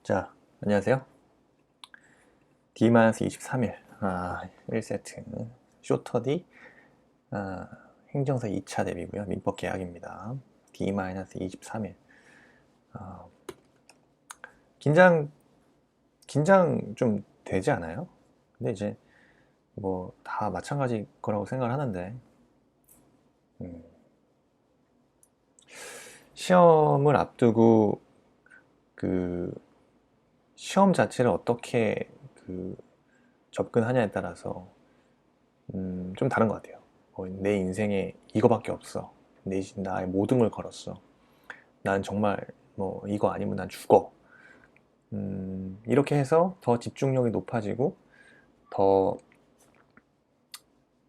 자, 안녕하세요. D-23일, 1세트, 쇼터디, 행정사 2차 대비고요. 민법 계약입니다. D-23일. 긴장 좀 되지 않아요? 근데 이제 뭐 다 마찬가지 거라고 생각을 하는데, 음, 시험을 앞두고 그 시험 자체를 어떻게 그 접근하냐에 따라서 좀 다른 것 같아요. 내 인생에 이거밖에 없어. 나의 모든 걸 걸었어. 난 정말 뭐 이거 아니면 난 죽어. 이렇게 해서 더 집중력이 높아지고 더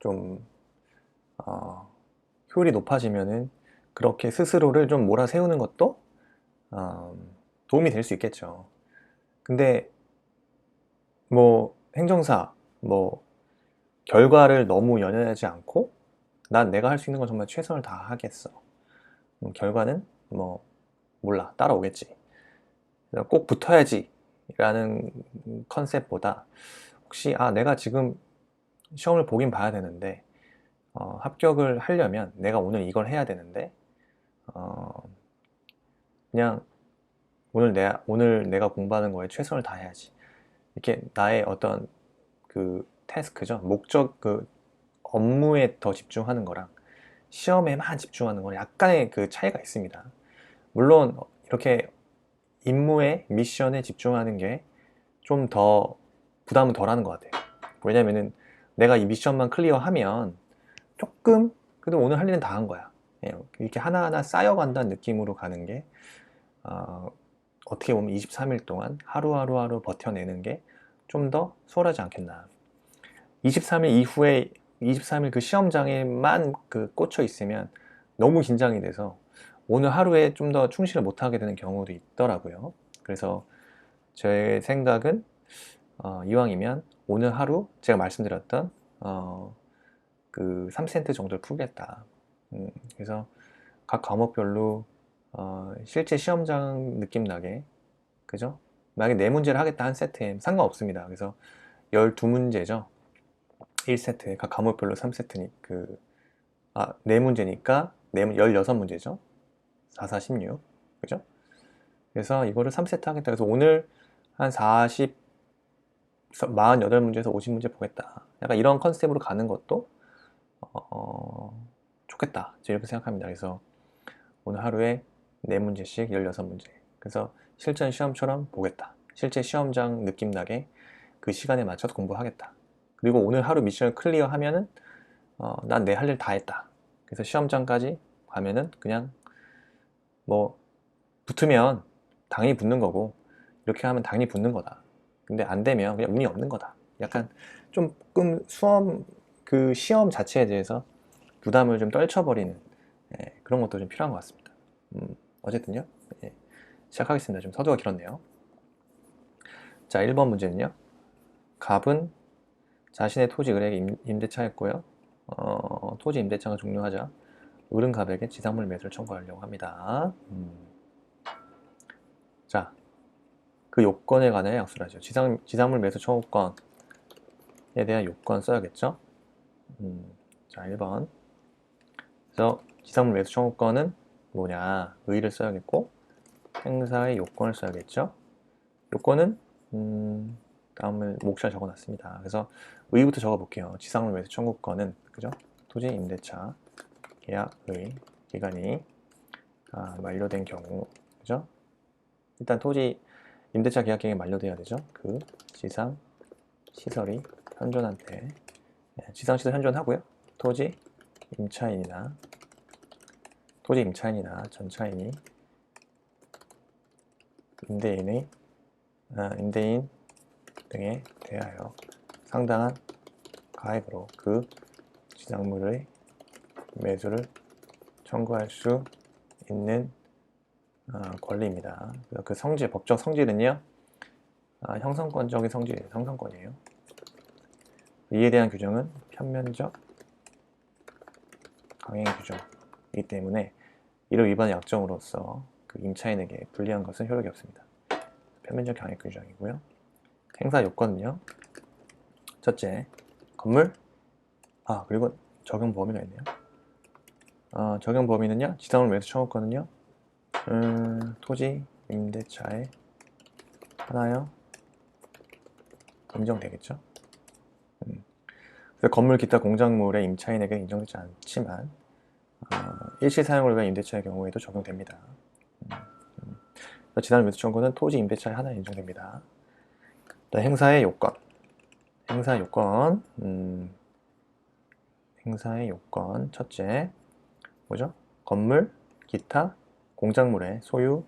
좀 효율이 높아지면은 그렇게 스스로를 좀 몰아세우는 것도 어, 도움이 될 수 있겠죠. 근데 뭐 행정사 뭐 결과를 너무 연연하지 않고 난 내가 할 수 있는 건 정말 최선을 다하겠어. 결과는 뭐 몰라 따라오겠지. 꼭 붙어야지 라는 컨셉보다 혹시 내가 지금 시험을 보긴 봐야 되는데 합격을 하려면 내가 오늘 이걸 해야 되는데 어, 그냥 오늘 내가 공부하는 거에 최선을 다해야지. 이렇게 나의 어떤 그 태스크죠. 목적 그 업무에 더 집중하는 거랑 시험에만 집중하는 거랑 약간의 그 차이가 있습니다. 물론 이렇게 임무에 미션에 집중하는 게 좀 더 부담은 덜 하는 것 같아요. 왜냐면은 내가 이 미션만 클리어하면 조금 그래도 오늘 할 일은 다 한 거야. 예, 이렇게 하나하나 쌓여간다는 느낌으로 가는 게 어, 어떻게 보면 23일 동안 하루하루 버텨내는 게 좀 더 수월하지 않겠나. 23일 이후에 23일 그 시험장에만 그 꽂혀 있으면 너무 긴장이 돼서 오늘 하루에 좀 더 충실을 못하게 되는 경우도 있더라고요. 그래서 제 생각은 이왕이면 오늘 하루 제가 말씀드렸던 그 3센트 정도를 풀겠다. 그래서 각 과목별로 실제 시험장 느낌 나게, 그죠? 만약에 4문제를 하겠다 한 세트에 상관없습니다. 그래서 12문제죠. 1세트에 각 과목별로 3세트니 4문제니까 16문제죠. 4, 4, 16. 그죠? 그래서 이거를 3세트 하겠다. 그래서 오늘 한 48문제에서 50문제 보겠다. 약간 이런 컨셉으로 가는 것도 좋겠다. 이렇게 생각합니다. 그래서 오늘 하루에 4문제씩 16문제. 그래서 실전 시험처럼 보겠다. 실제 시험장 느낌 나게 그 시간에 맞춰서 공부하겠다. 그리고 오늘 하루 미션을 클리어하면은 난 내 할 일 다 했다. 그래서 시험장까지 가면은 그냥 뭐 붙으면 당연히 붙는 거고 이렇게 하면 당연히 붙는 거다. 근데 안 되면 그냥 운이 없는 거다. 약간 조금 수험 그 시험 자체에 대해서 부담을 좀 떨쳐버리는 그런 것도 좀 필요한 것 같습니다. 어쨌든요. 예, 시작하겠습니다. 좀 서두가 길었네요. 자, 1번 문제는요. 갑은 자신의 토지 을에게 임대차했고요. 토지 임대차가 종료하자 을은 갑에게 지상물 매수를 청구하려고 합니다. 자, 그 요건에 관해 약수를 하죠. 지상물 매수 청구권에 대한 요건 써야겠죠. 자, 1번. 그래서 지상물 매수 청구권은 뭐냐? 의의를 써야겠고 행사의 요건을 써야겠죠. 요건은 다음을 몫을 적어놨습니다. 그래서 의의부터 적어볼게요. 지상물 매수 청구권은 그죠? 토지 임대차 계약의 기간이 만료된 경우 그죠? 일단 토지 임대차 계약 기간이 만료돼야 되죠. 그 지상 시설이 현존한테 지상 시설 현존하고요. 토지 임차인이나 전차인이 임대인 등에 대하여 상당한 가액으로 그 지상물의 매수를 청구할 수 있는 권리입니다. 그 성질, 법적 성질은요, 형성권적인 성질이에요. 형성권이에요. 이에 대한 규정은 편면적 강행 규정이기 때문에 이를 위반의 약정으로서 그 임차인에게 불리한 것은 효력이 없습니다. 표면적 경향 규정이고요. 행사 요건은요. 첫째, 건물. 그리고 적용 범위가 있네요. 적용 범위는요. 지상물 매수 청구권은요. 토지 임대차에 하나요 인정되겠죠. 그래서 건물 기타 공작물의 임차인에게 인정되지 않지만 일시 사용을 위한 임대차의 경우에도 적용됩니다. 지상물 매수 청구는 토지 임대차에 하나 인정됩니다. 행사의 요건. 행사 요건. 행사의 요건. 첫째, 뭐죠? 건물, 기타, 공작물의 소유,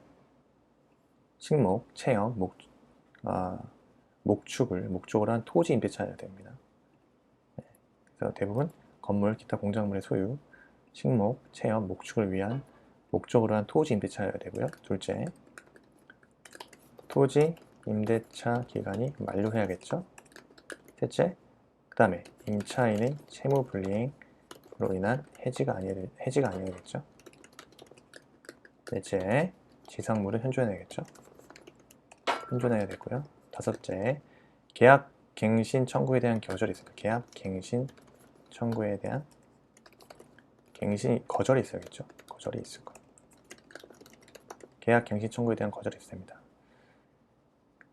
식목, 체험, 목축을 한 토지 임대차여야 됩니다. 그래서 대부분 건물, 기타 공작물의 소유, 식목, 체험, 목축을 위한 목적으로 한 토지 임대차여야 되고요. 둘째, 토지 임대차 기간이 만료해야겠죠. 셋째, 그 다음에 임차인의 채무 불이행으로 인한 해지가 아니어야겠죠. 넷째, 지상물을 현존해야겠죠. 현존해야 되고요. 다섯째, 계약 갱신 청구에 대한 거절이 있습니다. 계약 갱신 청구에 대한 거절이 있어야겠죠. 거절이 있을 거예요. 계약 갱신 청구에 대한 거절이 있습니다.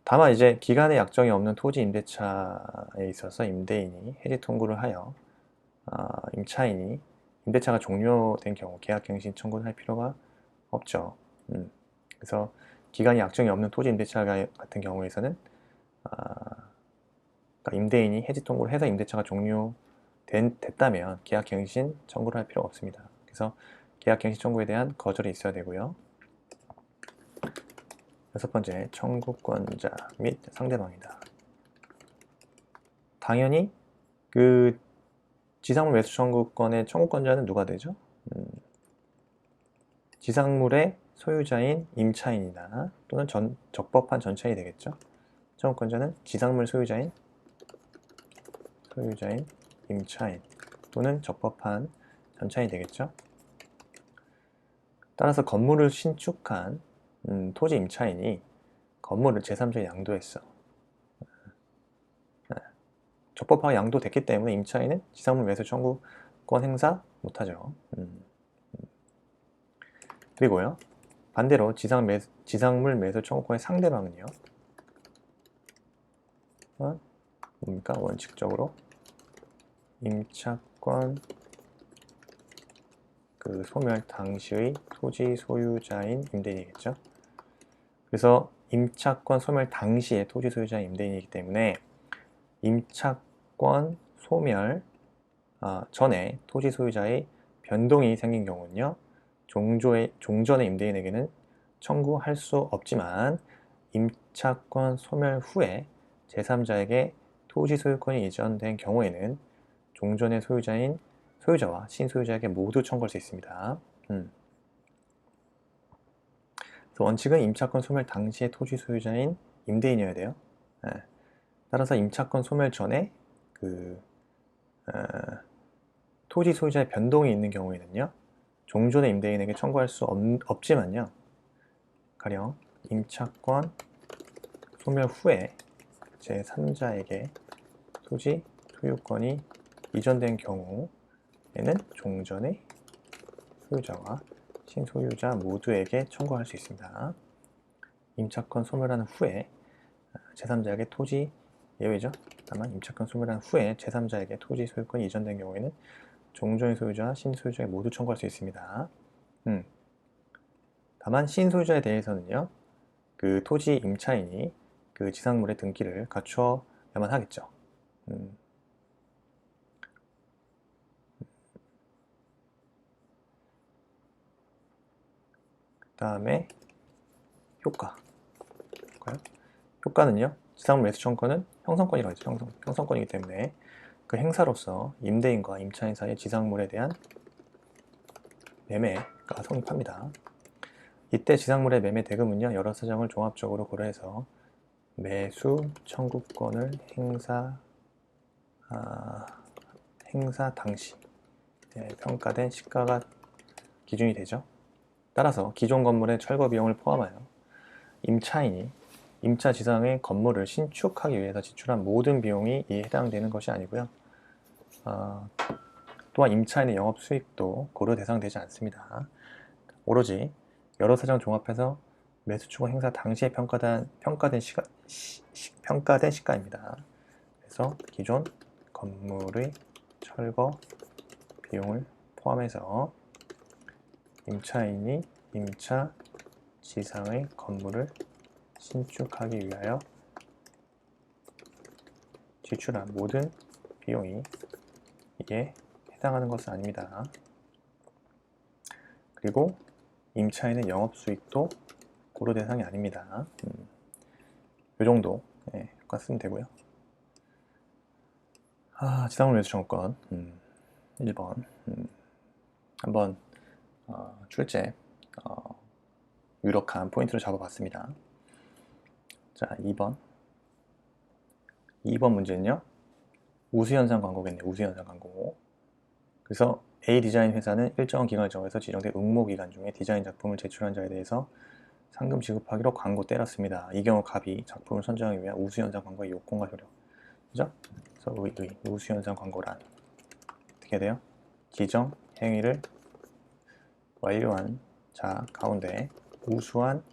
다만 이제 기간의 약정이 없는 토지 임대차에 있어서 임대인이 해지 통고를 하여 임차인이 임대차가 종료된 경우 계약 갱신 청구를 할 필요가 없죠. 그래서 기간이 약정이 없는 토지 임대차 같은 경우에서는 그러니까 임대인이 해지 통고를 해서 임대차가 됐다면 계약 갱신 청구를 할 필요가 없습니다. 그래서 계약 갱신 청구에 대한 거절이 있어야 되고요. 여섯 번째, 청구권자 및 상대방이다. 당연히 그 지상물 매수 청구권의 청구권자는 누가 되죠? 지상물의 소유자인 임차인이나 또는 적법한 전차인이 되겠죠. 청구권자는 지상물 소유자인 임차인 또는 적법한 전차인이 되겠죠. 따라서 건물을 신축한 토지 임차인이 건물을 제3자에 양도했어. 적법하게 양도됐기 때문에 임차인은 지상물 매수 청구권 행사 못하죠. 그리고요, 반대로 지상물 매수 청구권의 상대방은요, 뭡니까? 원칙적으로 임차권 소멸 당시의 토지 소유자인 임대인이겠죠. 그래서 임차권 소멸 당시의 토지 소유자인 임대인이기 때문에 임차권 소멸 전에 토지 소유자의 변동이 생긴 경우는요, 종전의 임대인에게는 청구할 수 없지만 임차권 소멸 후에 제3자에게 토지 소유권이 이전된 경우에는 종전의 소유자와 신소유자에게 모두 청구할 수 있습니다. 그래서 원칙은 임차권 소멸 당시의 토지 소유자인 임대인이어야 돼요. 따라서 임차권 소멸 전에 토지 소유자의 변동이 있는 경우에는요, 종전의 임대인에게 청구할 수 없지만요, 가령 임차권 소멸 후에 제3자에게 토지 소유권이 이전된 경우에는 종전의 소유자와 신소유자 모두에게 청구할 수 있습니다. 임차권 소멸한 후에 제3자에게 토지 예외죠. 다만 임차권 소멸한 후에 제3자에게 토지 소유권이 이전된 경우에는 종전의 소유자와 신소유자에 모두 청구할 수 있습니다. 다만 신소유자에 대해서는요, 그 토지 임차인이 그 지상물의 등기를 갖추어야만 하겠죠. 그 다음에 효과는요, 지상물 매수 청구권은 형성권이라고 했죠. 형성권이기 때문에 그 행사로서 임대인과 임차인 사이의 지상물에 대한 매매가 성립합니다. 이때 지상물의 매매 대금은요, 여러 사정을 종합적으로 고려해서 매수 청구권을 행사 당시 평가된 시가가 기준이 되죠. 따라서 기존 건물의 철거 비용을 포함하여 임차인이 임차 지상의 건물을 신축하기 위해서 지출한 모든 비용이 이에 해당되는 것이 아니고요. 또한 임차인의 영업 수익도 고려 대상되지 않습니다. 오로지 여러 사정 종합해서 매수 추공 행사 당시에 평가된 시가입니다. 그래서 기존 건물의 철거 비용을 포함해서 임차인이 임차 지상의 건물을 신축하기 위하여 지출한 모든 비용이 이에 해당하는 것은 아닙니다. 그리고 임차인의 영업수익도 고려 대상이 아닙니다. 이 정도 효과 쓰면 되고요. 지상물 매수 청구권 1번 한번 출제 유력한 포인트를 잡아봤습니다. 자, 2번 문제는요. 우수현상 광고겠네요. 우수현상 광고. 그래서 A 디자인 회사는 일정 기간을 정해서 지정된 응모기간 중에 디자인 작품을 제출한 자에 대해서 상금 지급하기로 광고 때렸습니다. 이 경우 갑이 작품을 선정하기 위한 우수현상 광고의 요건과 효력. 그죠? 그래서 우수현상 광고란 어떻게 돼요? 지정 행위를 완료한 자 가운데 우수한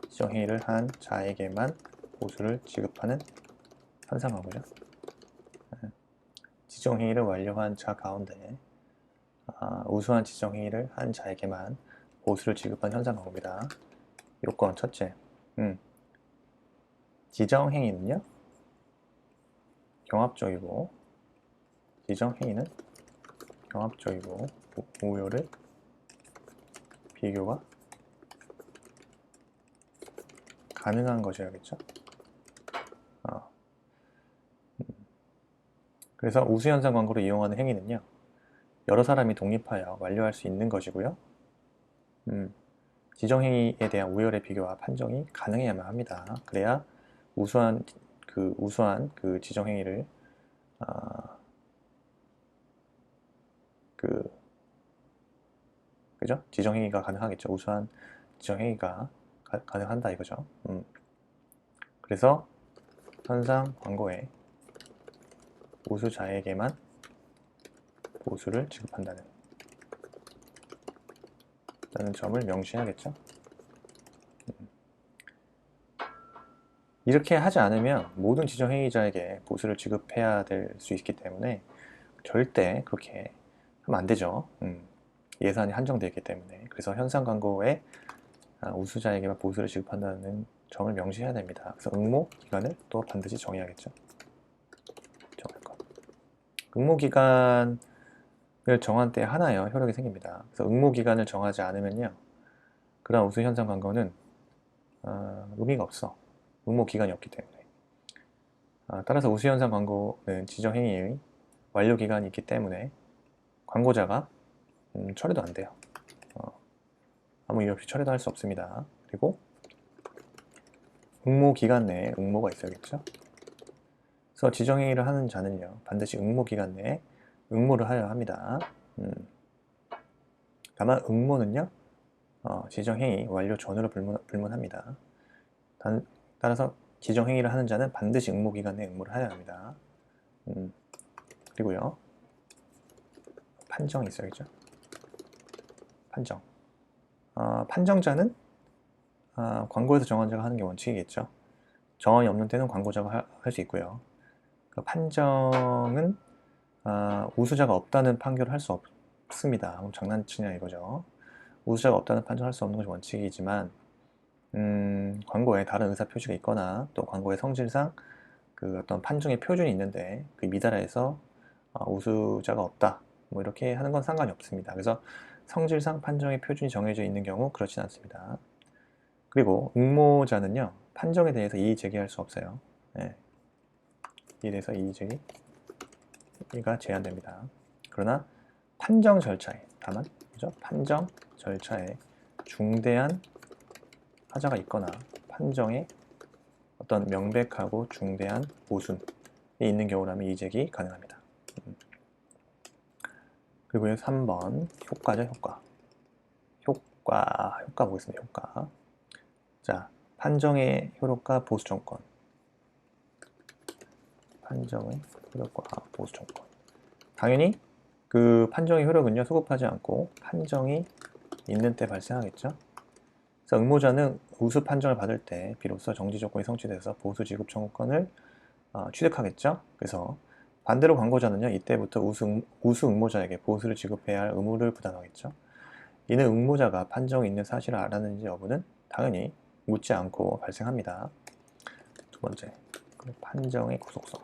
지정 행위를 한 자에게만 보수를 지급하는 현상 광고죠. 지정 행위를 완료한 자 가운데 우수한 지정 행위를 한 자에게만 보수를 지급한 현상 광고입니다. 요건 첫째, 지정 행위는요 경합적이고 지정 행위는 경합적이고 우열의 비교가 가능한 것이라겠죠. 그래서 우수현상 광고를 이용하는 행위는요 여러 사람이 독립하여 완료할 수 있는 것이고요. 지정행위에 대한 우열의 비교와 판정이 가능해야만 합니다. 그래야 우수한 그 지정행위를 그죠? 지정행위가 가능하겠죠. 우수한 지정행위가 가능한다 이거죠. 그래서 현상 광고에 우수자에게만 보수를 지급한다는 점을 명시해야겠죠. 이렇게 하지 않으면 모든 지정행위자에게 보수를 지급해야 될 수 있기 때문에 절대 그렇게 하면 안 되죠. 예산이 한정되어 있기 때문에. 그래서 현상 광고에 우수자에게만 보수를 지급한다는 점을 명시해야 됩니다. 그래서 응모 기간을 또 반드시 정해야겠죠. 정할 것. 응모 기간을 정한 때 하나요 효력이 생깁니다. 그래서 응모 기간을 정하지 않으면요 그런 우수 현상 광고는 의미가 없어. 응모 기간이 없기 때문에. 따라서 우수 현상 광고는 지정 행위의 완료 기간이 있기 때문에 광고자가 처리도 안 돼요. 아무 이유 없이 처리도 할 수 없습니다. 그리고 응모 기간 내에 응모가 있어야겠죠. 그래서 지정행위를 하는 자는요 반드시 응모 기간 내에 응모를 하여야 합니다. 다만 응모는요 지정행위 완료 전후로 불문합니다. 따라서 지정행위를 하는 자는 반드시 응모 기간 내에 응모를 하여야 합니다. 그리고요 판정이 있어야겠죠. 판정. 판정자는 광고에서 정원자가 하는 게 원칙이겠죠. 정원이 없는 때는 광고자가 할 수 있고요. 그 판정은 우수자가 없다는 판결을 할 수 없습니다. 장난치냐 이거죠. 우수자가 없다는 판정을 할 수 없는 것이 원칙이지만 광고에 다른 의사 표시가 있거나 또 광고의 성질상 그 어떤 판정의 표준이 있는데 그 미달해서 우수자가 없다 뭐 이렇게 하는 건 상관이 없습니다. 그래서 성질상 판정의 표준이 정해져 있는 경우 그렇진 않습니다. 그리고 응모자는요 판정에 대해서 이의 제기할 수 없어요. 이에 대해서 이의 제기가 제한됩니다. 그러나 판정 절차에 다만 그죠? 판정 절차에 중대한 하자가 있거나 판정에 어떤 명백하고 중대한 모순이 있는 경우라면 이의 제기 가능합니다. 그리고 3번 효과죠. 효과 보겠습니다. 효과. 자, 판정의 효력과 보수 정권. 판정의 효력과 보수 정권. 당연히 그 판정의 효력은요, 소급하지 않고 판정이 있는 때 발생하겠죠. 그래서 응모자는 우수 판정을 받을 때 비로소 정지 조건이 성취돼서 보수 지급 청구권을 취득하겠죠. 그래서 반대로 광고자는요, 이때부터 우수 응모자에게 보수를 지급해야 할 의무를 부담하겠죠. 이는 응모자가 판정이 있는 사실을 알았는지 여부는 당연히 묻지 않고 발생합니다. 두 번째, 판정의 구속성.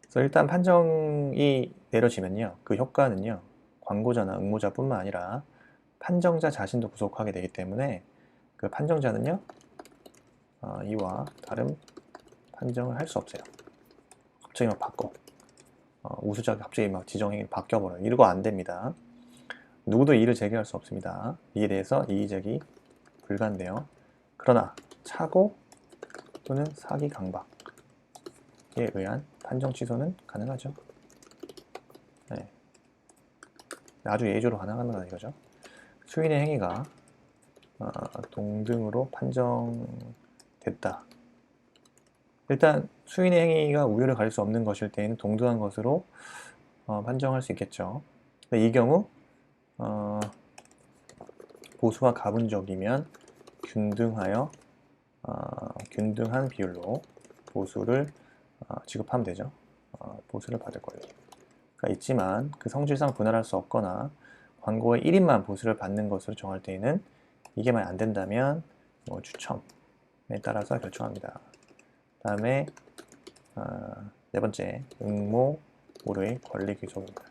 그래서 일단 판정이 내려지면요, 그 효과는요, 광고자나 응모자뿐만 아니라 판정자 자신도 구속하게 되기 때문에 그 판정자는요, 이와 다른 판정을 할 수 없어요. 갑자기 막 바꿔. 우수자가 갑자기 막 지정행위를 바뀌어버려요. 이러고 안 됩니다. 누구도 이의를 제기할 수 없습니다. 이에 대해서 이의 제기 불가인데요. 그러나 착오 또는 사기 강박에 의한 판정 취소는 가능하죠. 네. 아주 예외적으로 가능하다 이거죠. 수인의 행위가 동등으로 판정됐다. 일단 수인의 행위가 우열을 가릴 수 없는 것일 때에는 동등한 것으로 판정할 수 있겠죠. 이 경우 보수가 가분적이면 균등한 비율로 보수를 지급하면 되죠. 보수를 받을 권리가 있지만 그 성질상 분할할 수 없거나 광고의 1인만 보수를 받는 것으로 정할 때에는 이게 만약 안 된다면 추첨에 따라서 결정합니다. 다음에 네 번째, 응모물의 권리 귀속입니다.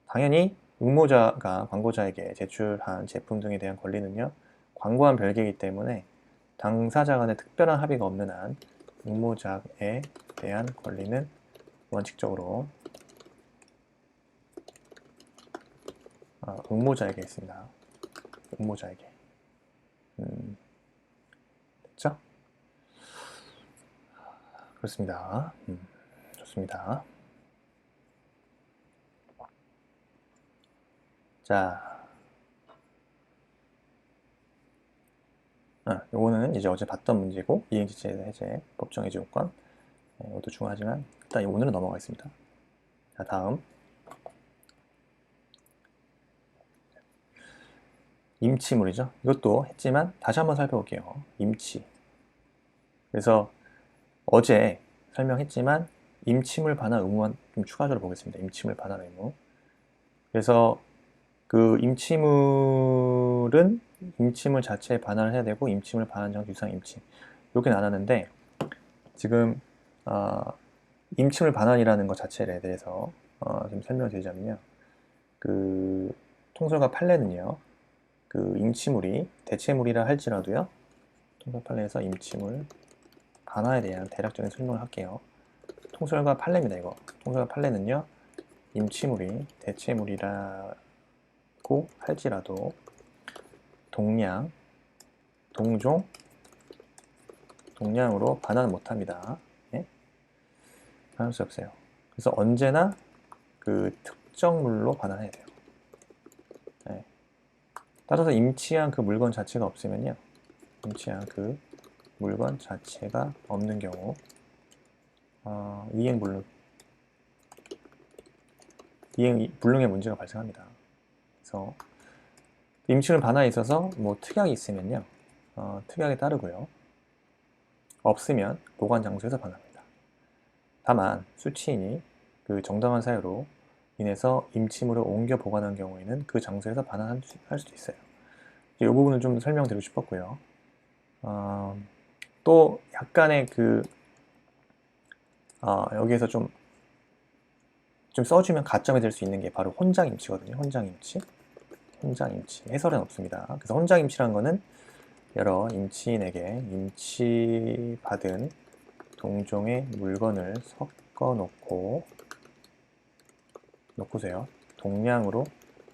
당연히 응모자가 광고자에게 제출한 제품 등에 대한 권리는요, 광고와는 별개이기 때문에 당사자 간의 특별한 합의가 없는 한 응모자에 대한 권리는 원칙적으로 응모자에게 있습니다. 응모자에게. 됐죠? 그렇습니다. 좋습니다. 자, 요거는 이제 어제 봤던 문제고, 이행지체 해제, 법정 해제 요건. 이것도 중요하지만 일단 오늘은 넘어가겠습니다. 자, 다음. 임치물이죠. 이것도 했지만 다시 한번 살펴볼게요. 임치. 그래서 어제 설명했지만 임치물 반환 의무만 좀 추가적으로 보겠습니다. 임치물 반환 의무. 그래서 그 임치물은 임치물 자체에 반환을 해야 되고 임치물 반환 전 유상 임치 이렇게 나눴는데 지금 임치물 반환이라는 것 자체에 대해서 좀 설명을 드리자면요. 그 통솔과 판례는요. 그 임치물이 대체물이라 할지라도요. 통솔 판례에서 임치물 반환에 대한 대략적인 설명을 할게요. 통솔과 판례입니다. 이거 통솔과 판례는요. 임치물이 대체물이라고 할지라도 동량, 동종, 동량으로 반환을 못합니다. 네? 반환할 수 없어요. 그래서 언제나 그 특정물로 반환해야 돼요. 네. 따라서 임치한 그 물건 자체가 없으면요. 임치한 그 물건 자체가 없는 경우 불능의 문제가 발생합니다. 그래서 임치물 반환에 있어서 뭐 특약이 있으면요. 특약에 따르고요. 없으면 보관 장소에서 반환합니다. 다만 수취인이 그 정당한 사유로 인해서 임치물을 옮겨 보관한 경우에는 그 장소에서 반환할 수도 있어요. 이 부분을 좀 설명드리고 싶었고요. 또 약간의 여기에서 좀 써주면 가점이 될 수 있는 게 바로 혼장임치거든요. 혼장임치. 해설은 없습니다. 그래서 혼장임치라는 거는 여러 임치인에게 임치받은 동종의 물건을 섞어 놓고서요. 동량으로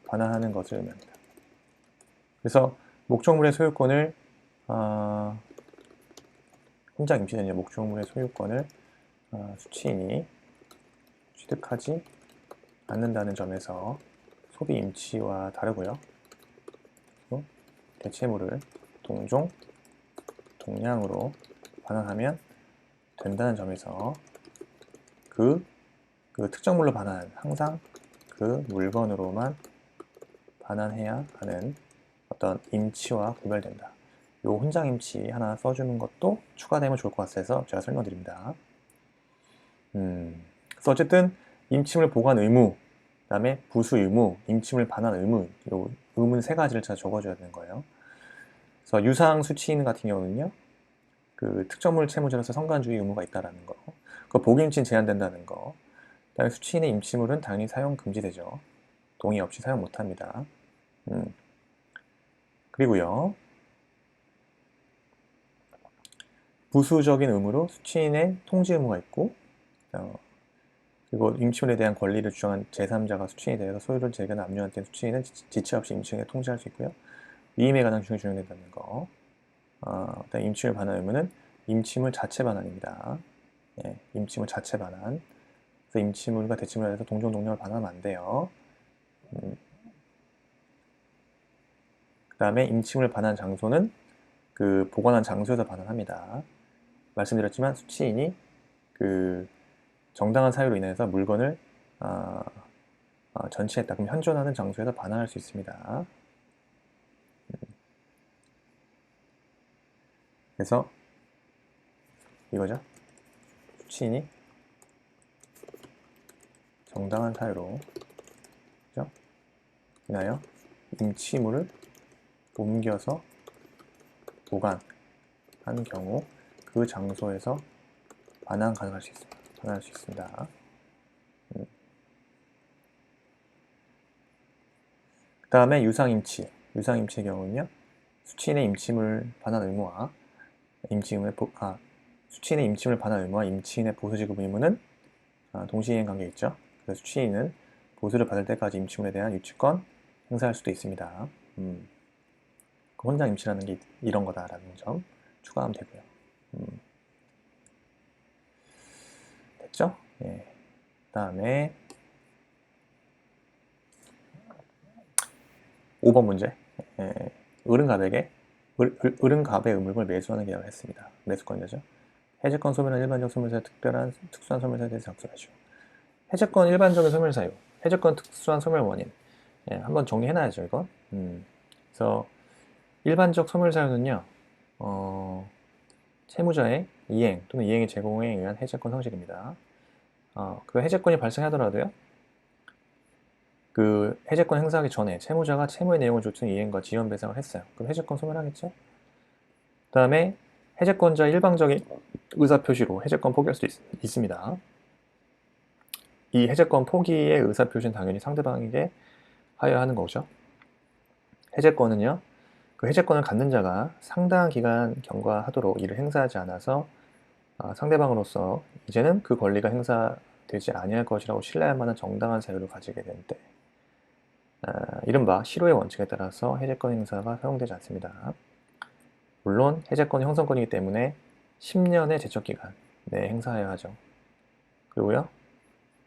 반환하는 것을 의미합니다. 그래서 목적물의 소유권을 혼장임치는 목적물의 소유권을 수취인이 취득하지 않는다는 점에서 소비임치와 다르고요. 대체물을 동량으로 반환하면 된다는 점에서 그 특정물로 반환, 항상 그 물건으로만 반환해야 하는 어떤 임치와 구별된다. 요 혼장 임치 하나 써주는 것도 추가되면 좋을 것 같아서 제가 설명드립니다. 그래서 어쨌든 임침을 보관 의무, 그 다음에 부수 의무, 임침을 반환 의무, 요 의문 세 가지를 제가 적어줘야 되는 거예요. 그래서 유상 수취인 같은 경우는요, 그 특정물 채무자로서 성간주의 의무가 있다라는 거, 그 복임침 제한된다는 거, 그다음에 수취인의 임치물은 당연히 사용 금지되죠. 동의 없이 사용 못합니다. 그리고요, 부수적인 의무로 수취인의 통지 의무가 있고, 그리고 임치물에 대한 권리를 주장한 제3자가 수취인에 대해서 소유를 제거나 압류한 때 수취인은 지체 없이 임치물에 통지할 수 있고요. 위임에 관한 규정이 적용된다는 거. 그다음 임치물 반환 의무는 임치물 자체 반환입니다. 예, 임치물 자체 반환. 그래서 임치물과 대치물에 대해서 동종 동량을 반환하면 안 돼요. 그 다음에 임치물 반환 장소는 그 보관한 장소에서 반환합니다. 말씀드렸지만 수취인이 그 정당한 사유로 인해서 물건을 전치했다. 그럼 현존하는 장소에서 반환할 수 있습니다. 그래서 이거죠. 수취인이 정당한 사유로 그죠? 인하여 임치물을 옮겨서 보관한 경우 그 장소에서 반환 가능할 수 있습니다. 반환할 수 있습니다. 그 다음에 유상임치. 유상임치의 경우는요, 수취인의 임침을 반환 의무와 수취인의 임침을 반환 의무와 임치인의 보수 지급 의무는 동시이행 관계에 있죠. 그래서 수취인은 보수를 받을 때까지 임치물에 대한 유치권 행사할 수도 있습니다. 그 혼장 임치라는 게 이런 거다라는 점 추가하면 되고요. 됐죠? 예. 그 다음에 5번 문제. 예. 을은갑의 물건을 매수하는 계약을 했습니다. 매수권자죠. 해제권 소멸한 일반적 소멸사유 특수한 소멸사유에 대해서 작성하시오. 해제권 일반적인 소멸사유, 해제권 특수한 소멸 원인. 예, 한번 정리해놔야죠, 이거. 그래서 일반적 소멸사유는요, 채무자의 이행 또는 이행의 제공에 의한 해제권 상실입니다. 그 해제권이 발생하더라도요, 그 해제권 행사하기 전에 채무자가 채무의 내용을 조춘 이행과 지연 배상을 했어요. 그럼 해제권 소멸하겠죠? 그 다음에 해제권자의 일방적인 의사표시로 해제권 포기할 수도 있습니다. 이 해제권 포기의 의사표시는 당연히 상대방에게 하여야 하는 거죠. 해제권은요, 그 해제권을 갖는 자가 상당한 기간 경과하도록 이를 행사하지 않아서 상대방으로서 이제는 그 권리가 행사되지 아니할 것이라고 신뢰할 만한 정당한 사유를 가지게 될 때, 이른바 실효의 원칙에 따라서 해제권 행사가 사용되지 않습니다. 물론 해제권이 형성권이기 때문에 10년의 제척기간 내에 행사해야 하죠. 그리고요,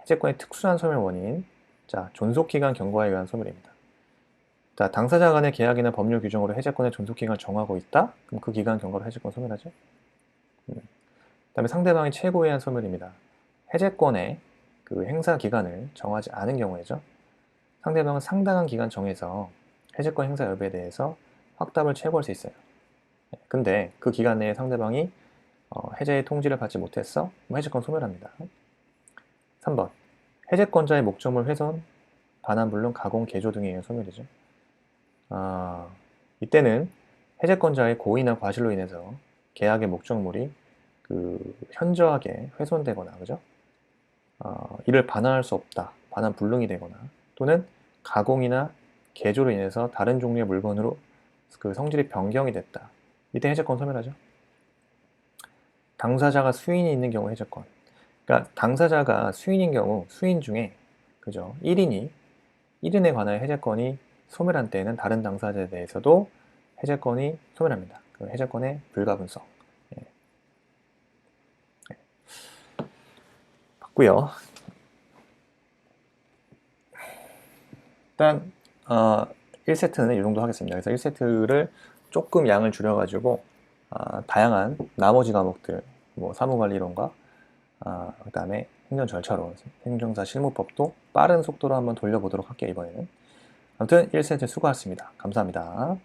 해제권의 특수한 소멸 원인, 자, 존속기간 경과에 의한 소멸입니다. 자, 당사자 간의 계약이나 법률 규정으로 해제권의 존속기간을 정하고 있다? 그럼 그 기간 경과로 해제권 소멸하죠. 그 다음에 상대방이 최고에 의한 소멸입니다. 해제권의 그 행사 기간을 정하지 않은 경우에죠. 상대방은 상당한 기간 정해서 해제권 행사 여부에 대해서 확답을 최고할 수 있어요. 근데 그 기간 내에 상대방이 해제의 통지를 받지 못했어? 그럼 해제권 소멸합니다. 3번. 해제권자의 목적물 훼손, 반환 불능, 가공, 개조 등에 의한 소멸이죠. 이때는 해제권자의 고의나 과실로 인해서 계약의 목적물이 그 현저하게 훼손되거나, 그죠? 이를 반환할 수 없다, 반환 불능이 되거나, 또는 가공이나 개조로 인해서 다른 종류의 물건으로 그 성질이 변경이 됐다. 이때 해제권 소멸하죠. 당사자가 수인이 있는 경우 해제권. 그러니까 당사자가 수인인 경우 수인 중에 그죠? 1인에 관하여 해제권이 소멸한 때에는 다른 당사자에 대해서도 해제권이 소멸합니다. 그 해제권의 불가분성. 예. 봤고요. 일단 1세트는 이 정도 하겠습니다. 그래서 1세트를 조금 양을 줄여가지고 다양한 나머지 과목들, 뭐 사무관리론과 그다음에 행정절차론, 행정사 실무법도 빠른 속도로 한번 돌려보도록 할게요, 이번에는. 아무튼 1세트 수고하셨습니다. 감사합니다.